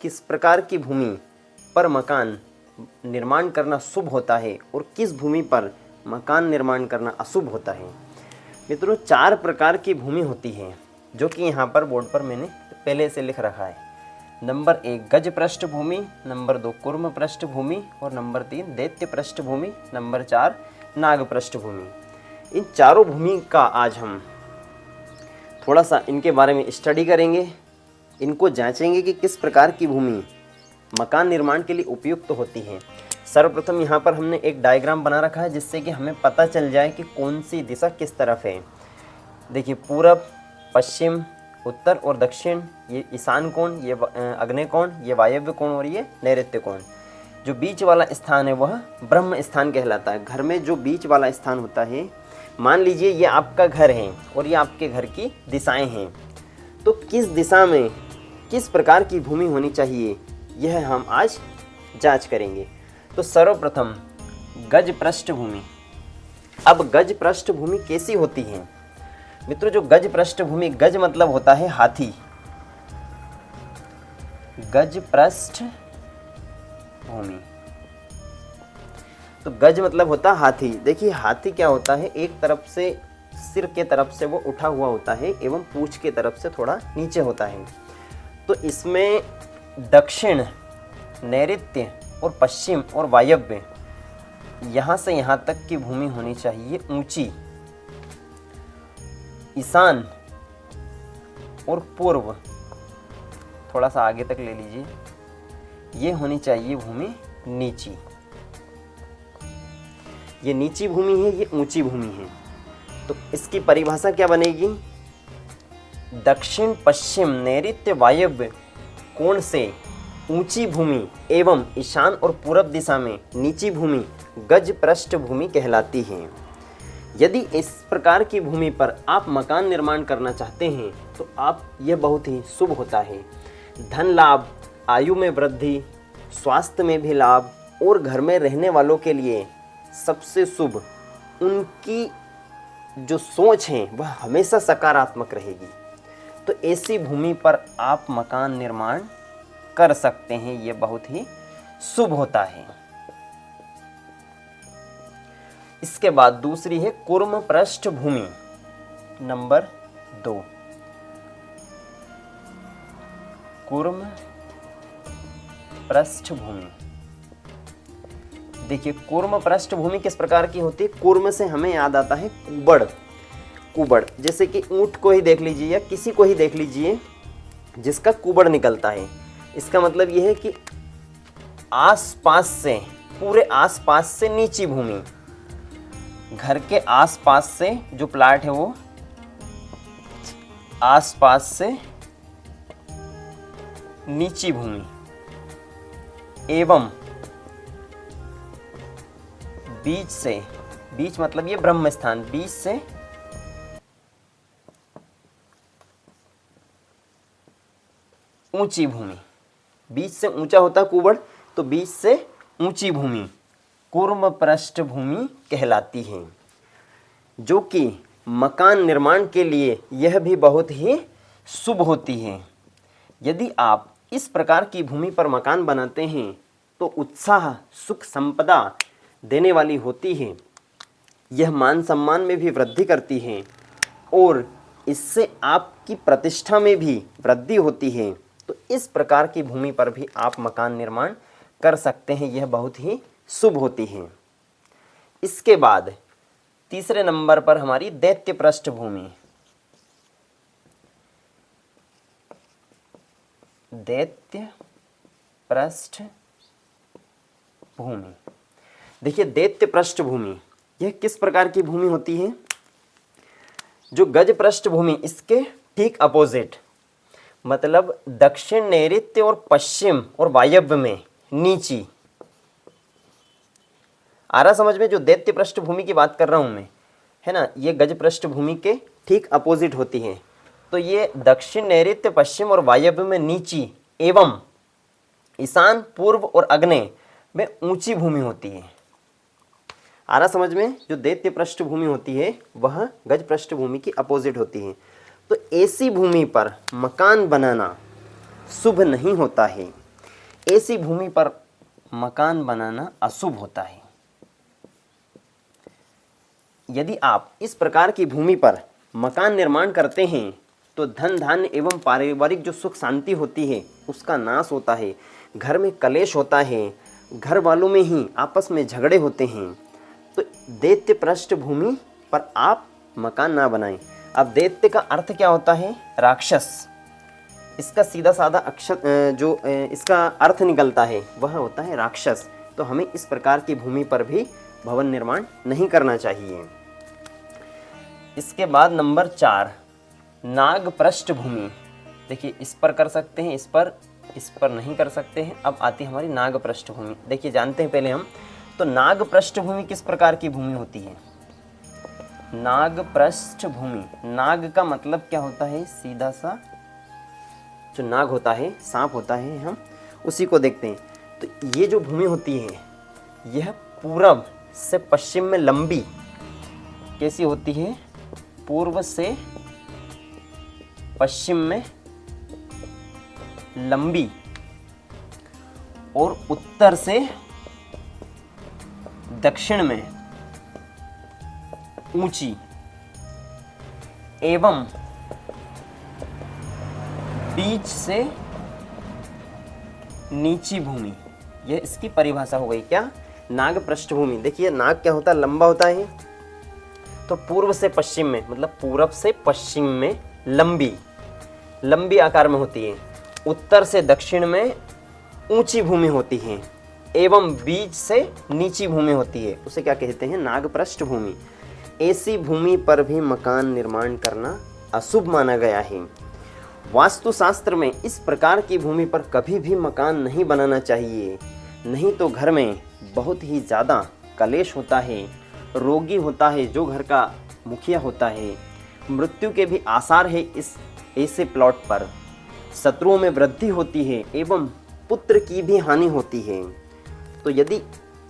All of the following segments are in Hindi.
किस प्रकार की भूमि पर मकान निर्माण करना शुभ होता है और किस भूमि पर मकान निर्माण करना अशुभ होता है। मित्रों, 4 प्रकार की भूमि होती है जो कि यहाँ पर बोर्ड पर मैंने पहले से लिख रखा है। नंबर 1 गज पृष्ठभूमि, नंबर 2 कुर्म पृष्ठभूमि और नंबर 3 दैत्य पृष्ठभूमि, नंबर 4 नाग पृष्ठभूमि। इन चारों भूमि का आज हम थोड़ा सा इनके बारे में स्टडी करेंगे, इनको जांचेंगे कि किस प्रकार की भूमि मकान निर्माण के लिए उपयुक्त होती है। सर्वप्रथम यहाँ पर हमने एक डायग्राम बना रखा है जिससे कि हमें पता चल जाए कि कौन सी दिशा किस तरफ है। देखिए, पूरब, पश्चिम, उत्तर और दक्षिण, ये ईशान कोण, ये आग्नेय कोण, ये वायव्य कोण और ये नैऋत्य कोण। जो बीच वाला स्थान है वह ब्रह्म स्थान कहलाता है। घर में जो बीच वाला स्थान होता है, मान लीजिए ये आपका घर है और ये आपके घर की दिशाएं हैं, तो किस दिशा में किस प्रकार की भूमि होनी चाहिए यह हम आज जांच करेंगे। तो सर्वप्रथम गज पृष्ठभूमि। अब गज पृष्ठभूमि कैसी होती है मित्रों? जो गज पृष्ठभूमि, गज मतलब होता है हाथी, गज पृष्ठभूमि, तो गज मतलब होता है हाथी। देखिए, हाथी क्या होता है, एक तरफ से सिर के तरफ से वो उठा हुआ होता है एवं पूंछ के तरफ से थोड़ा नीचे होता है। तो इसमें दक्षिण, नैऋत्य और पश्चिम और वायव्य, यहाँ से यहाँ तक की भूमि होनी चाहिए ऊंची। ईशान और पूर्व थोड़ा सा आगे तक ले लीजिए, ये होनी चाहिए भूमि नीची। ये नीची भूमि है, ये ऊंची भूमि है। तो इसकी परिभाषा क्या बनेगी? दक्षिण, पश्चिम, नैऋत्य, वायव्य कोण से ऊंची भूमि एवं ईशान और पूरब दिशा में नीची भूमि गज पृष्ठभूमि कहलाती है। यदि इस प्रकार की भूमि पर आप मकान निर्माण करना चाहते हैं तो आप यह बहुत ही शुभ होता है। धन लाभ, आयु में वृद्धि, स्वास्थ्य में भी लाभ और घर में रहने वालों के लिए सबसे शुभ, उनकी जो सोच है वह हमेशा सकारात्मक रहेगी। तो ऐसी भूमि पर आप मकान निर्माण कर सकते हैं, ये बहुत ही शुभ होता है। इसके बाद दूसरी है कुर्म पृष्ठभूमि, नंबर 2 कुर्म पृष्ठभूमि। देखिए, कुर्म पृष्ठभूमि किस प्रकार की होती है? कुर्म से हमें याद आता है कुबड़। कुबड़ जैसे कि ऊंट को ही देख लीजिए या किसी को ही देख लीजिए जिसका कुबड़ निकलता है। इसका मतलब यह है कि आसपास से, पूरे आसपास से नीची भूमि, घर के आसपास से जो प्लाट है वो आसपास से नीची भूमि एवं बीच से, बीच मतलब ये ब्रह्म स्थान, बीच से ऊंची भूमि। बीच से ऊंचा होता कुबड़, तो बीच से ऊंची भूमि कुर्म पृष्ठभूमि कहलाती है, जो कि मकान निर्माण के लिए यह भी बहुत ही शुभ होती है। यदि आप इस प्रकार की भूमि पर मकान बनाते हैं तो उत्साह, सुख, संपदा देने वाली होती है। यह मान सम्मान में भी वृद्धि करती है और इससे आपकी प्रतिष्ठा में भी वृद्धि होती है। तो इस प्रकार की भूमि पर भी आप मकान निर्माण कर सकते हैं, यह बहुत ही शुभ होती है। इसके बाद तीसरे नंबर पर हमारी दैत्य पृष्ठभूमि। दैत्य पृष्ठभूमि। देखिए, दैत्य पृष्ठभूमि यह किस प्रकार की भूमि होती है? जो गज पृष्ठभूमि, इसके ठीक अपोजिट, मतलब दक्षिण, नैऋत्य और पश्चिम और वायव्य में नीची। आ रहा समझ में? जो दैत्य पृष्ठभूमि की बात कर रहा हूं मैं, है ना, ये गज पृष्ठभूमि के ठीक अपोजिट होती है। तो ये दक्षिण, नैऋत्य, पश्चिम और वायव्य में नीची एवं ईशान, पूर्व और आग्नेय में ऊंची भूमि होती है। आ रहा समझ में? जो दैत्य पृष्ठभूमि होती है वह गज पृष्ठभूमि की अपोजिट होती है। तो ऐसी भूमि पर मकान बनाना शुभ नहीं होता है। ऐसी भूमि पर मकान बनाना अशुभ होता है। यदि आप इस प्रकार की भूमि पर मकान निर्माण करते हैं तो धन धान्य एवं पारिवारिक जो सुख शांति होती है उसका नाश होता है, घर में कलेश होता है, घर वालों में ही आपस में झगड़े होते हैं। तो दैत्य पृष्ठ भूमि पर आप मकान ना बनाएं। अब दैत्य का अर्थ क्या होता है? राक्षस। इसका सीधा साधा अक्षर जो इसका अर्थ निकलता है वह होता है राक्षस। तो हमें इस प्रकार की भूमि पर भी भवन निर्माण नहीं करना चाहिए। इसके बाद नंबर 4, नाग पृष्ठ भूमि। देखिए इस पर कर सकते हैं, इस पर नहीं कर सकते हैं। अब आती है हमारी नाग पृष्ठ भूमि। देखिए जानते हैं पहले हम, तो नाग पृष्ठ भूमि किस प्रकार की भूमि होती है? नाग पृष्ठ भूमि, नाग का मतलब क्या होता है? सीधा सा जो नाग होता है, सांप होता है, हम उसी को देखते हैं। तो ये जो भूमि होती है यह पूर्व से पश्चिम में लंबी कैसी होती है? पूर्व से पश्चिम में लंबी और उत्तर से दक्षिण में ऊंची एवं बीच से नीची भूमि। यह इसकी परिभाषा हो गई। क्या? नाग पृष्ठभूमि। देखिए नाग क्या होता है? लंबा होता है। तो पूर्व से पश्चिम में मतलब पूरब से पश्चिम में लंबी आकार में होती है, उत्तर से दक्षिण में ऊंची भूमि होती है एवं बीच से नीची भूमि होती है। उसे क्या कहते हैं? नाग पृष्ठभूमि। ऐसी भूमि पर भी मकान निर्माण करना अशुभ माना गया है। वास्तुशास्त्र में इस प्रकार की भूमि पर कभी भी मकान नहीं बनाना चाहिए, नहीं तो घर में बहुत ही ज़्यादा कलेश होता है, रोगी होता है जो घर का मुखिया होता है, मृत्यु के भी आसार है इस ऐसे प्लॉट पर, शत्रुओं में वृद्धि होती है एवं पुत्र की भी हानि होती है। तो यदि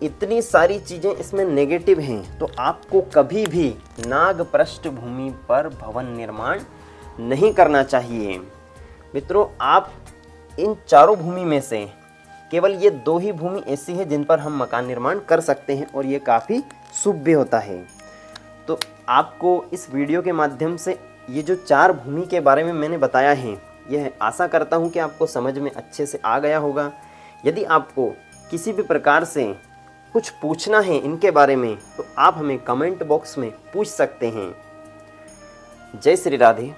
इतनी सारी चीज़ें इसमें नेगेटिव हैं तो आपको कभी भी नाग पृष्ठभूमि पर भवन निर्माण नहीं करना चाहिए। मित्रों, आप इन चारों भूमि में से केवल ये 2 ही भूमि ऐसी है जिन पर हम मकान निर्माण कर सकते हैं और ये काफ़ी शुभ भी होता है। तो आपको इस वीडियो के माध्यम से ये जो 4 भूमि के बारे में मैंने बताया है, यह आशा करता हूँ कि आपको समझ में अच्छे से आ गया होगा। यदि आपको किसी भी प्रकार से कुछ पूछना है इनके बारे में तो आप हमें कमेंट बॉक्स में पूछ सकते हैं। जय श्री राधे।